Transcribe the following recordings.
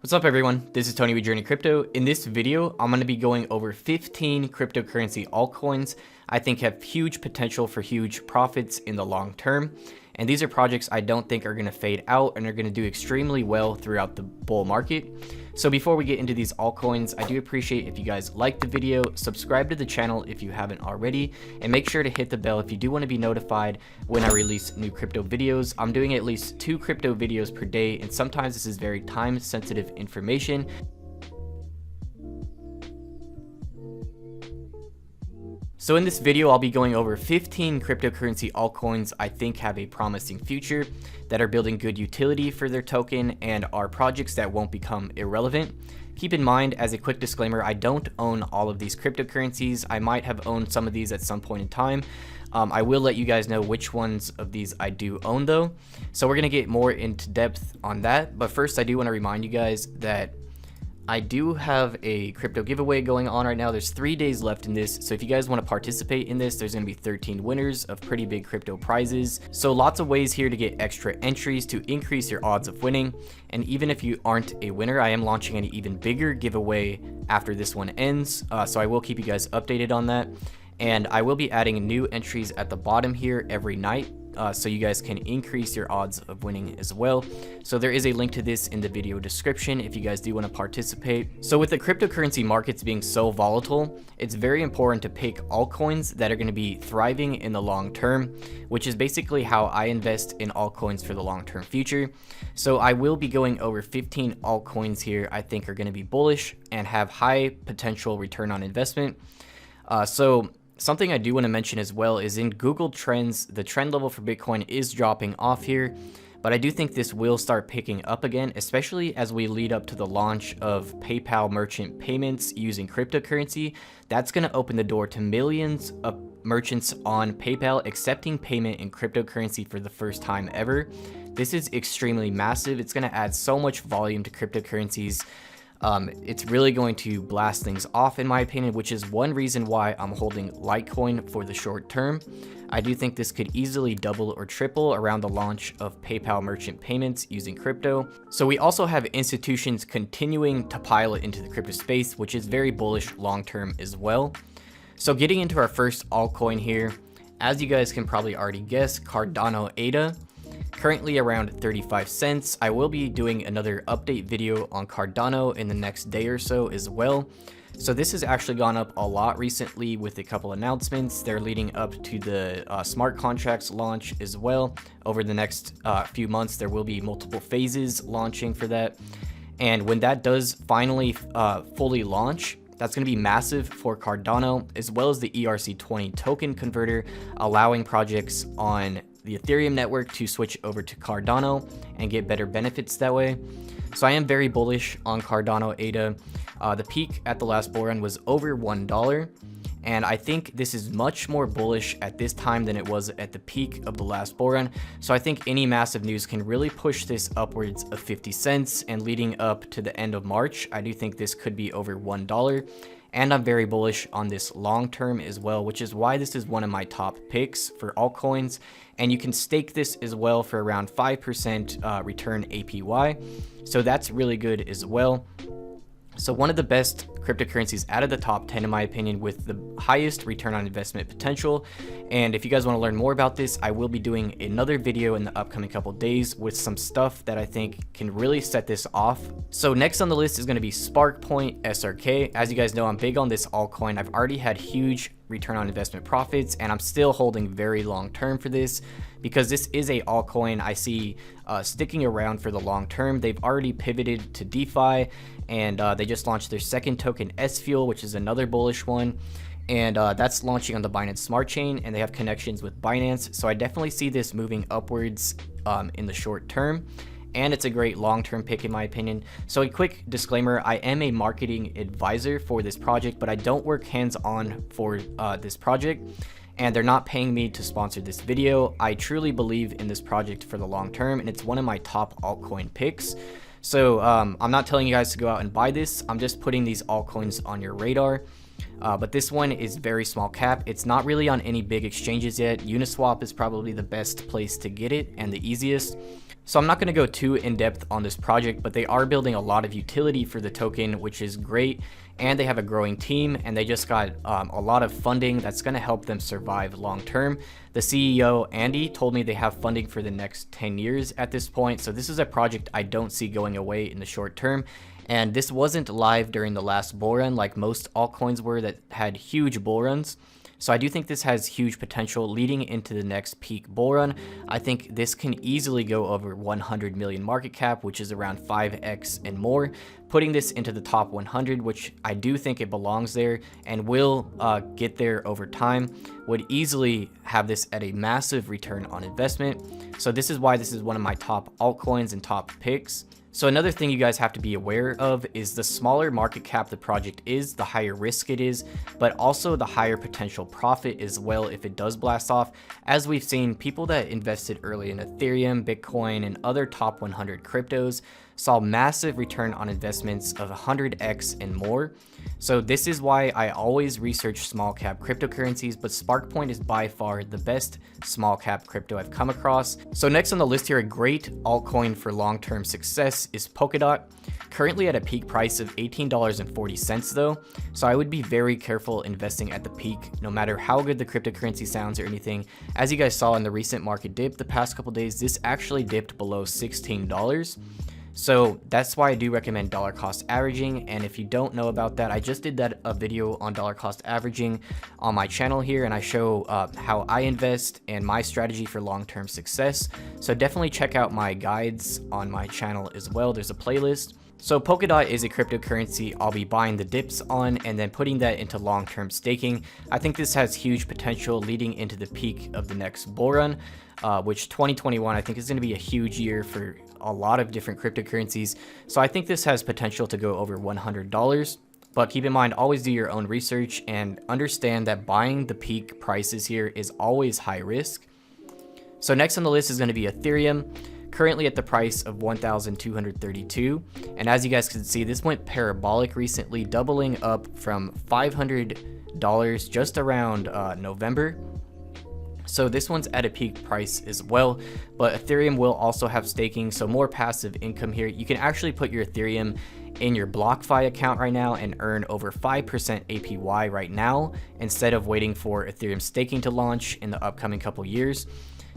What's up everyone, this is Tony with JRNYcrypto. In this video, I'm going to be going over 15 cryptocurrency altcoins I think have huge potential for huge profits in the long term. And these are projects I don't think are going to fade out and are going to do extremely well throughout the bull market. So before we get into these altcoins, I do appreciate if you guys like the video, subscribe to the channel if you haven't already, and make sure to hit the bell if you do want to be notified when I release new crypto videos. I'm doing at least 2 crypto videos per day, and sometimes this is very time sensitive information. So in this video, I'll be going over 15 cryptocurrency altcoins I think have a promising future, that are building good utility for their token, and are projects that won't become irrelevant. Keep in mind, as a quick disclaimer, I don't own all of these cryptocurrencies. I might have owned some of these at some point in time. I will let you guys know which ones of these I do own though. So we're gonna get more into depth on that. But first, I do wanna remind you guys that I do have a crypto giveaway going on right now. There's 3 days left in this, so if you guys want to participate in this, there's going to be 13 winners of pretty big crypto prizes. So lots of ways here to get extra entries to increase your odds of winning. And even if you aren't a winner, I am launching an even bigger giveaway after this one ends, so I will keep you guys updated on that. And I will be adding new entries at the bottom here every night, so you guys can increase your odds of winning as well. So there is a link to this in the video description if you guys do want to participate. So with the cryptocurrency markets being so volatile, it's very important to pick altcoins that are going to be thriving in the long term, which is basically how I invest in altcoins for the long-term future. So I will be going over 15 altcoins here I think are going to be bullish and have high potential return on investment. Something I do want to mention as well is in Google Trends, the trend level for Bitcoin is dropping off here, but I do think this will start picking up again, especially as we lead up to the launch of PayPal merchant payments using cryptocurrency. That's going to open the door to millions of merchants on PayPal accepting payment in cryptocurrency for the first time ever. This is extremely massive. It's going to add so much volume to cryptocurrencies. It's really going to blast things off in my opinion, which is one reason why I'm holding Litecoin for the short term. I do think this could easily double or triple around the launch of PayPal merchant payments using crypto. So we also have institutions continuing to pile it into the crypto space, which is very bullish long term as well. So getting into our first altcoin here, as you guys can probably already guess, Cardano ADA. Currently around 35 cents. I will be doing another update video on Cardano in the next day or so as well. So this has actually gone up a lot recently with a couple announcements. They're leading up to the smart contracts launch as well. Over the next few months, there will be multiple phases launching for that. And when that does finally fully launch, that's going to be massive for Cardano, as well as the ERC20 token converter, allowing projects on the Ethereum network to switch over to Cardano and get better benefits that way. So I am very bullish on Cardano ADA. The peak at the last bull run was over $1, and I think this is much more bullish at this time than it was at the peak of the last bull run. So I think any massive news can really push this upwards of 50 cents, and leading up to the end of March, I do think this could be over $1. And I'm very bullish on this long term as well, which is why this is one of my top picks for altcoins. And you can stake this as well for around 5% return APY. So that's really good as well. So one of the best cryptocurrencies out of the top 10 in my opinion, with the highest return on investment potential. And if you guys want to learn more about this, I will be doing another video in the upcoming couple days with some stuff that I think can really set this off. So next on the list is going to be SparkPoint SRK. As you guys know, I'm big on this altcoin. I've already had huge return on investment profits, and I'm still holding very long term for this because this is a altcoin I see sticking around for the long term. They've already pivoted to DeFi, and they just launched their second token, TFUEL, which is another bullish one, and that's launching on the Binance Smart Chain, and they have connections with Binance. So I definitely see this moving upwards in the short term, and it's a great long-term pick in my opinion. So a quick disclaimer, I am a marketing advisor for this project, but I don't work hands-on for this project, and they're not paying me to sponsor this video. I truly believe in this project for the long term, and it's one of my top altcoin picks. So I'm not telling you guys to go out and buy this. I'm just putting these altcoins on your radar. But this one is very small cap. It's not really on any big exchanges yet. Uniswap is probably the best place to get it and the easiest. So I'm not going to go too in depth on this project, but they are building a lot of utility for the token, which is great. And they have a growing team, and they just got a lot of funding that's going to help them survive long term. The CEO, Andy, told me they have funding for the next 10 years at this point. So this is a project I don't see going away in the short term. And this wasn't live during the last bull run like most altcoins were that had huge bull runs. So I do think this has huge potential leading into the next peak bull run. I think this can easily go over 100 million market cap, which is around 5x and more, putting this into the top 100, which I do think it belongs there and will get there over time. Would easily have this at a massive return on investment. So this is why this is one of my top altcoins and top picks. So another thing you guys have to be aware of is the smaller market cap the project is, the higher risk it is, but also the higher potential profit as well if it does blast off. As we've seen, people that invested early in Ethereum, Bitcoin, and other top 100 cryptos saw massive return on investments of 100x and more. So this is why I always research small cap cryptocurrencies, but SparkPoint is by far the best small cap crypto I've come across. So next on the list here, a great altcoin for long-term success is Polkadot, currently at a peak price of $18.40 though. So I would be very careful investing at the peak, no matter how good the cryptocurrency sounds or anything. As you guys saw in the recent market dip the past couple days, this actually dipped below $16. So that's why I do recommend dollar cost averaging. And if you don't know about that, I just did a video on dollar cost averaging on my channel here, and I show how I invest and my strategy for long-term success. So definitely check out my guides on my channel as well. There's a playlist. So Polkadot is a cryptocurrency I'll be buying the dips on and then putting that into long-term staking. I think this has huge potential leading into the peak of the next bull run, which 2021 I think is going to be a huge year for a lot of different cryptocurrencies. So I think this has potential to go over $100. But keep in mind, always do your own research and understand that buying the peak prices here is always high risk. So next on the list is going to be Ethereum, currently at the price of 1,232. And as you guys can see, this went parabolic recently, doubling up from $500 just around November. So this one's at a peak price as well, but Ethereum will also have staking, so more passive income here. You can actually put your Ethereum in your BlockFi account right now and earn over 5% APY right now, instead of waiting for Ethereum staking to launch in the upcoming couple years.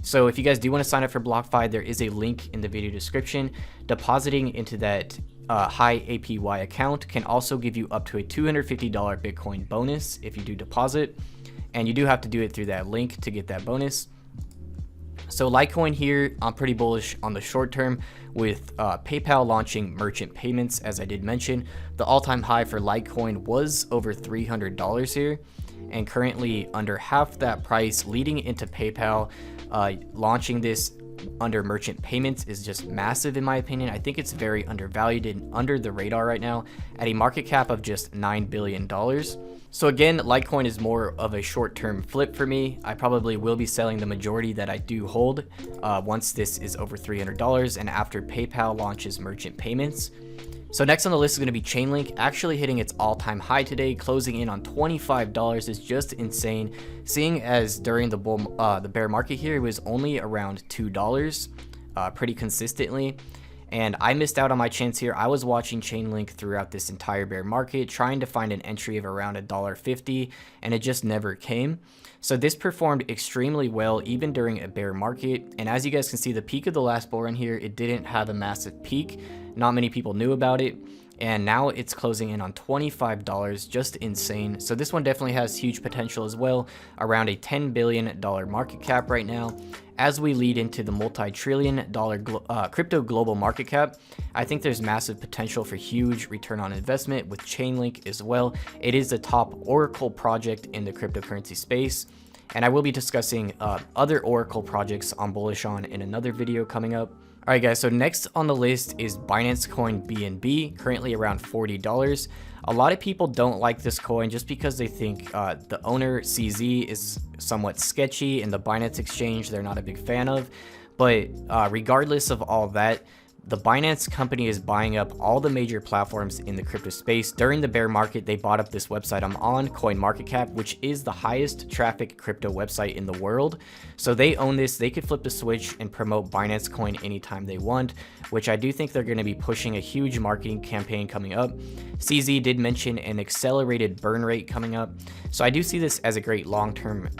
So if you guys do want to sign up for BlockFi, there is a link in the video description. Depositing into that high APY account can also give you up to a $250 Bitcoin bonus if you do deposit. And you do have to do it through that link to get that bonus. So Litecoin here, I'm pretty bullish on the short term with PayPal launching merchant payments. As I did mention, the all-time high for Litecoin was over $300 here, and currently under half that price, leading into PayPal launching this under merchant payments is just massive in my opinion. I think it's very undervalued and under the radar right now at a market cap of just $9 billion. So again, Litecoin is more of a short-term flip for me. I probably will be selling the majority that I do hold once this is over $300 and after PayPal launches merchant payments. So next on the list is going to be Chainlink, actually hitting its all-time high today, closing in on $25 is just insane, seeing as during the bear market here, it was only around $2 pretty consistently. And I missed out on my chance here. I was watching Chainlink throughout this entire bear market, trying to find an entry of around $1.50, and it just never came. So this performed extremely well even during a bear market. And as you guys can see, the peak of the last bull run here, it didn't have a massive peak. Not many people knew about it. And now it's closing in on $25, just insane. So this one definitely has huge potential as well, around a $10 billion market cap right now. As we lead into the multi-trillion dollar crypto global market cap, I think there's massive potential for huge return on investment with Chainlink as well. It is the top Oracle project in the cryptocurrency space. And I will be discussing other Oracle projects I'm bullish on in another video coming up. Alright guys, so next on the list is Binance Coin BNB, currently around $40. A lot of people don't like this coin just because they think the owner CZ is somewhat sketchy and the Binance exchange they're not a big fan of. But regardless of all that, the Binance company is buying up all the major platforms in the crypto space. During the bear market, they bought up this website I'm on, CoinMarketCap, which is the highest traffic crypto website in the world. So they own this. They could flip the switch and promote Binance Coin anytime they want, which I do think they're going to be pushing a huge marketing campaign coming up. CZ did mention an accelerated burn rate coming up. So I do see this as a great long-term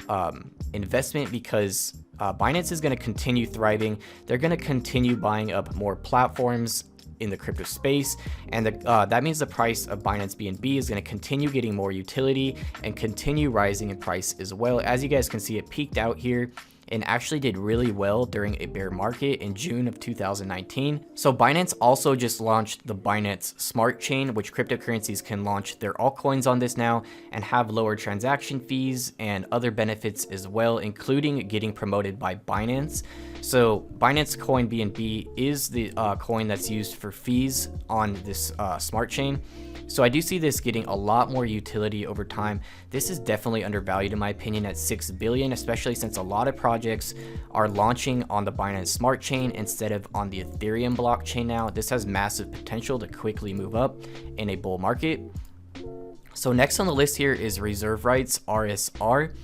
investment because Binance is going to continue thriving. They're going to continue buying up more platforms in the crypto space, and that means the price of Binance BNB is going to continue getting more utility and continue rising in price as well. As you guys can see, it peaked out here and actually did really well during a bear market in June of 2019. So Binance also just launched the Binance Smart Chain, which cryptocurrencies can launch their altcoins on this now and have lower transaction fees and other benefits as well, including getting promoted by Binance. So Binance Coin BNB is the coin that's used for fees on this smart chain. So I do see this getting a lot more utility over time. This is definitely undervalued in my opinion at 6 billion, especially since a lot of projects are launching on the Binance Smart Chain instead of on the Ethereum blockchain now. This has massive potential to quickly move up in a bull market. So next on the list here is Rights RSR.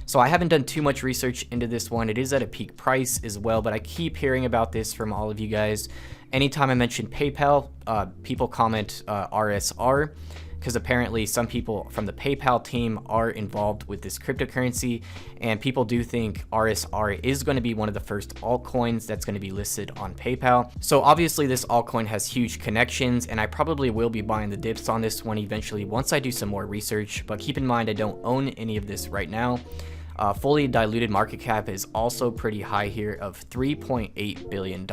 So I haven't done too much research into this one. It is at a peak price as well, but I keep hearing about this from all of you guys. Anytime I mention PayPal, people comment RSR, because apparently some people from the PayPal team are involved with this cryptocurrency, and people do think RSR is going to be one of the first altcoins that's going to be listed on PayPal. So obviously this altcoin has huge connections, and I probably will be buying the dips on this one eventually once I do some more research, but keep in mind I don't own any of this right now. Fully diluted market cap is also pretty high here of $3.8 billion.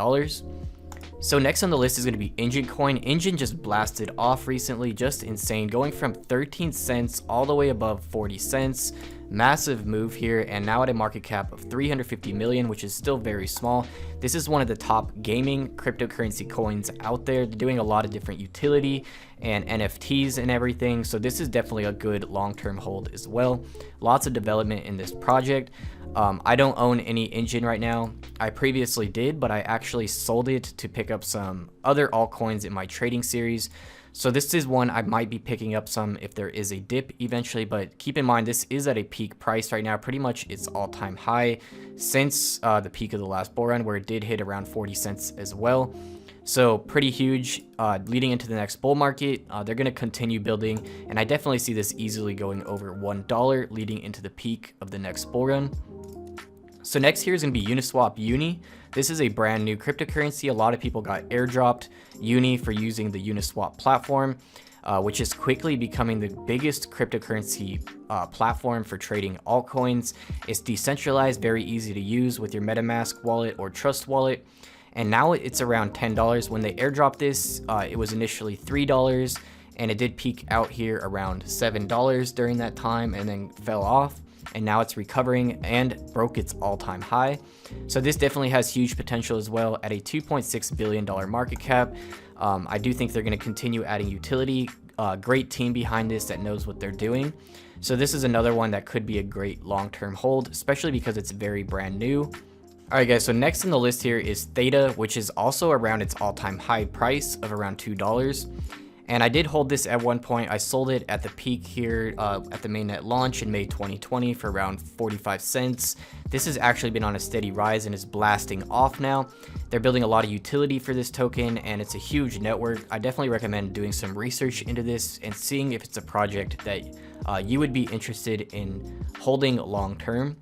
So next on the list is going to be Enjin Coin. Enjin just blasted off recently, just insane, going from 13 cents all the way above 40 cents. Massive move here, and now at a market cap of 350 million, which is still very small. This is one of the top gaming cryptocurrency coins out there. They're doing a lot of different utility and NFTs and everything, so this is definitely a good long-term hold as well. Lots of development in this project. I don't own any Enjin right now. I previously did, but I actually sold it to pick up some other altcoins in my trading series. So this is one I might be picking up some if there is a dip eventually, but keep in mind this is at a peak price right now, pretty much its all-time high since the peak of the last bull run, where it did hit around 40 cents as well. So pretty huge leading into the next bull market. They're going to continue building, and I definitely see this easily going over $1 leading into the peak of the next bull run. So next here is going to be Uniswap UNI. This is a brand new cryptocurrency. A lot of people got airdropped UNI for using the Uniswap platform, which is quickly becoming the biggest cryptocurrency platform for trading altcoins. It's decentralized, very easy to use with your MetaMask wallet or Trust wallet. And now it's around $10. When they airdropped this, it was initially $3, and it did peak out here around $7 during that time and then fell off. And now it's recovering and broke its all-time high. So this definitely has huge potential as well at a $2.6 billion market cap. I do think they're going to continue adding utility. Great team behind this that knows what they're doing. So this is another one that could be a great long-term hold, especially because it's very brand new. All right, guys, so next on the list here is THETA, which is also around its all-time high price of around $2. And I did hold this at one point. I sold it at the peak here at the mainnet launch in May 2020 for around 45 cents. This has actually been on a steady rise and is blasting off now. They're building a lot of utility for this token, and it's a huge network. I definitely recommend doing some research into this and seeing if it's a project that you would be interested in holding long term.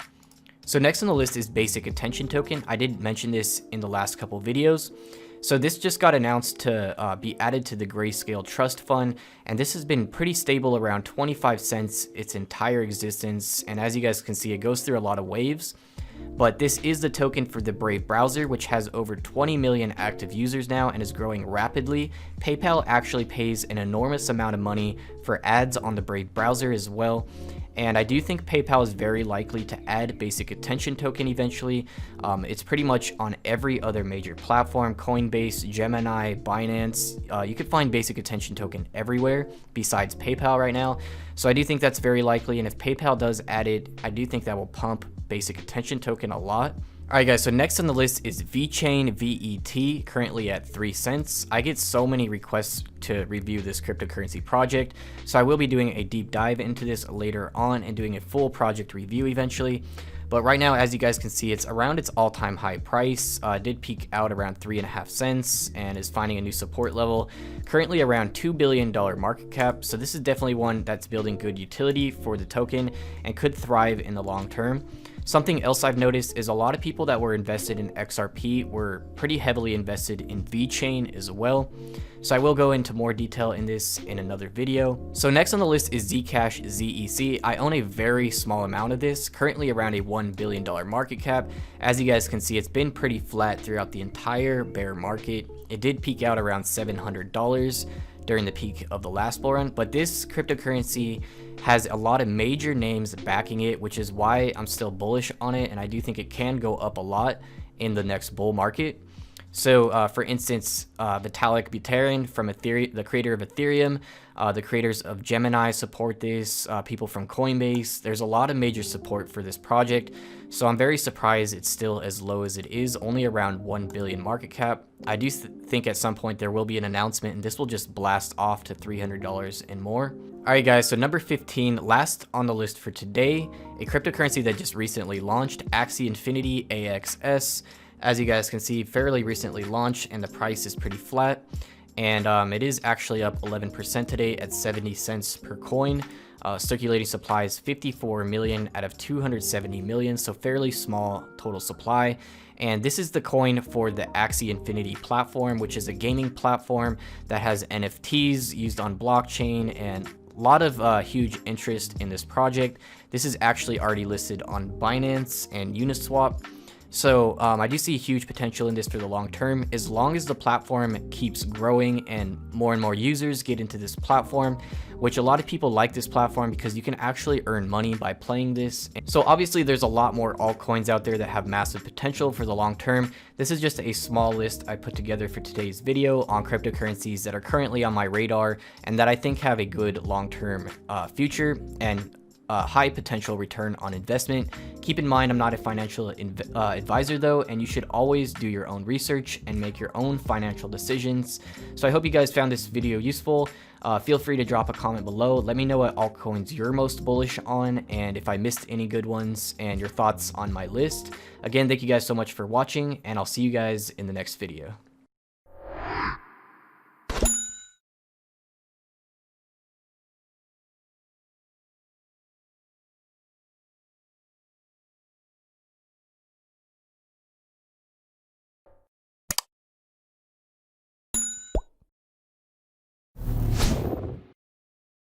So next on the list is Basic Attention Token. I did mention this in the last couple videos. So this just got announced to be added to the Grayscale Trust Fund, and this has been pretty stable around 25 cents its entire existence. And as you guys can see, it goes through a lot of waves. But this is the token for the Brave browser, which has over 20 million active users now and is growing rapidly. PayPal actually pays an enormous amount of money for ads on the Brave browser as well. And I do think PayPal is very likely to add Basic Attention Token eventually. It's pretty much on every other major platform, Coinbase, Gemini, Binance. You could find Basic Attention Token everywhere besides PayPal right now. So I do think that's very likely. And if PayPal does add it, I do think that will pump Basic Attention Token a lot. Alright guys, so next on the list is VeChain VET, currently at 3 cents. I get so many requests to review this cryptocurrency project, so I will be doing a deep dive into this later on and doing a full project review eventually. But right now, as you guys can see, it's around its all-time high price. Did peak out around 3.5 cents and is finding a new support level. Currently around $2 billion market cap, so this is definitely one that's building good utility for the token and could thrive in the long term. Something else I've noticed is a lot of people that were invested in XRP were pretty heavily invested in VeChain as well. So I will go into more detail in this in another video. So next on the list is Zcash ZEC. I own a very small amount of this, currently around a $1 billion market cap. As you guys can see, it's been pretty flat throughout the entire bear market. It did peak out around $700 during the peak of the last bull run, but this cryptocurrency has a lot of major names backing it, which is why I'm still bullish on it, and I do think it can go up a lot in the next bull market. So for instance, Vitalik Buterin from Ethereum, the creator of Ethereum, the creators of Gemini support this, people from Coinbase. There's a lot of major support for this project, so I'm very surprised it's still as low as it is, only around 1 billion market cap. I do think at some point there will be an announcement and this will just blast off to $300 and more. Alright guys, so number 15, last on the list for today, a cryptocurrency that just recently launched, Axie Infinity AXS. As you guys can see, fairly recently launched and the price is pretty flat. And it is actually up 11% today at 70 cents per coin. Circulating supply is 54 million out of 270 million, so fairly small total supply. And this is the coin for the Axie Infinity platform, which is a gaming platform that has NFTs used on blockchain and a lot of huge interest in this project. This is actually already listed on Binance and Uniswap. So I do see huge potential in this for the long term, as long as the platform keeps growing and more users get into this platform, which a lot of people like this platform because you can actually earn money by playing this. So obviously there's a lot more altcoins out there that have massive potential for the long term. This is just a small list I put together for today's video on cryptocurrencies that are currently on my radar and that I think have a good long-term future and high potential return on investment. Keep in mind, I'm not a financial advisor though, and you should always do your own research and make your own financial decisions. So I hope you guys found this video useful. Feel free to drop a comment below. Let me know what altcoins you're most bullish on and if I missed any good ones and your thoughts on my list. Again, thank you guys so much for watching and I'll see you guys in the next video.